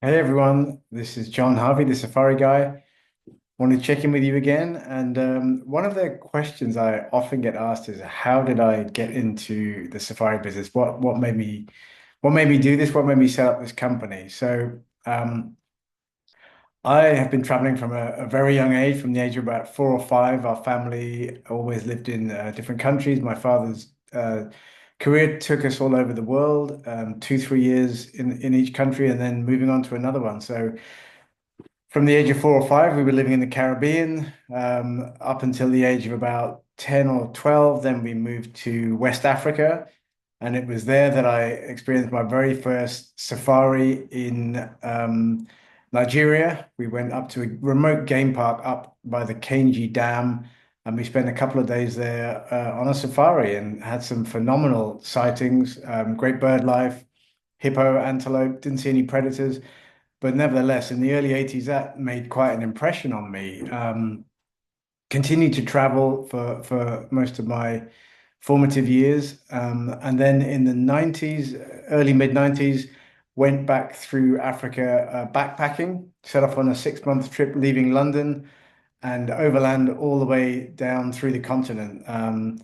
Hey everyone, this is John Harvey, the Safari Guy. Want to check in with you again. And one of the questions I often get asked is, how did I get into the safari business? What made me do this? What made me set up this company? So I have been traveling from a very young age, from the age of about 4 or 5. Our family always lived in different countries. My father's career took us all over the world, 2, 3 years in each country, and then moving on to another one. So from the age of 4 or 5, we were living in the Caribbean, up until the age of about 10 or 12. Then we moved to West Africa. And it was there that I experienced my very first safari in Nigeria. We went up to a remote game park up by the Kainji Dam. And we spent a couple of days there on a safari and had some phenomenal sightings, great bird life, hippo, antelope, didn't see any predators. But nevertheless, in the early 80s, that made quite an impression on me. Continued to travel for most of my formative years. And then in the 90s, early mid 90s, went back through Africa backpacking, set off on a 6 month trip leaving London and overland all the way down through the continent. And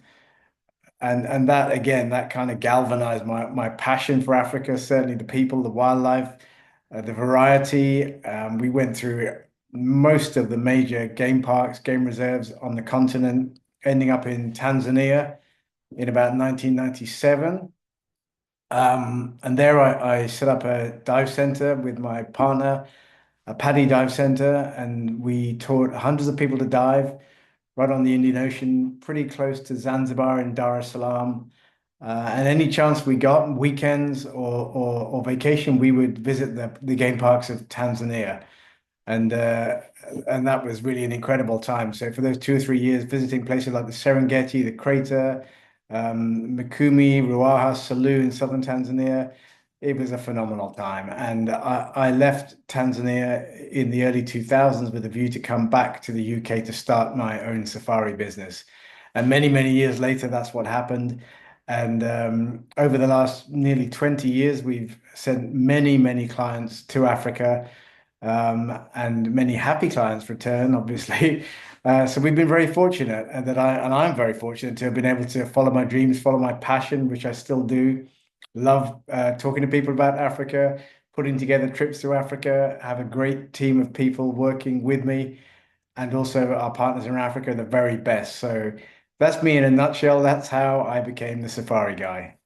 that again, that kind of galvanized my passion for Africa, certainly the people, the wildlife, the variety. We went through most of the major game parks, game reserves on the continent, ending up in Tanzania in about 1997. And there I set up a dive center with my partner, a PADI dive center, and we taught hundreds of people to dive right on the Indian Ocean, pretty close to Zanzibar and Dar es Salaam. And any chance we got, weekends or vacation, we would visit the game parks of Tanzania. And uh, and that was really an incredible time. So for those 2 or 3 years, visiting places like the Serengeti, the Crater, Mikumi, Ruaha, Selous in southern Tanzania, it was a phenomenal time. And I left Tanzania in the early 2000s with a view to come back to the UK to start my own safari business. And many, many years later, that's what happened. And over the last nearly 20 years, we've sent many, many clients to Africa, and many happy clients return, obviously. So we've been very fortunate, and I'm very fortunate to have been able to follow my dreams, follow my passion, which I still do. Love talking to people about Africa, putting together trips to Africa, have a great team of people working with me, and also our partners in Africa are the very best. So that's me in a nutshell. That's how I became the Safari Guy.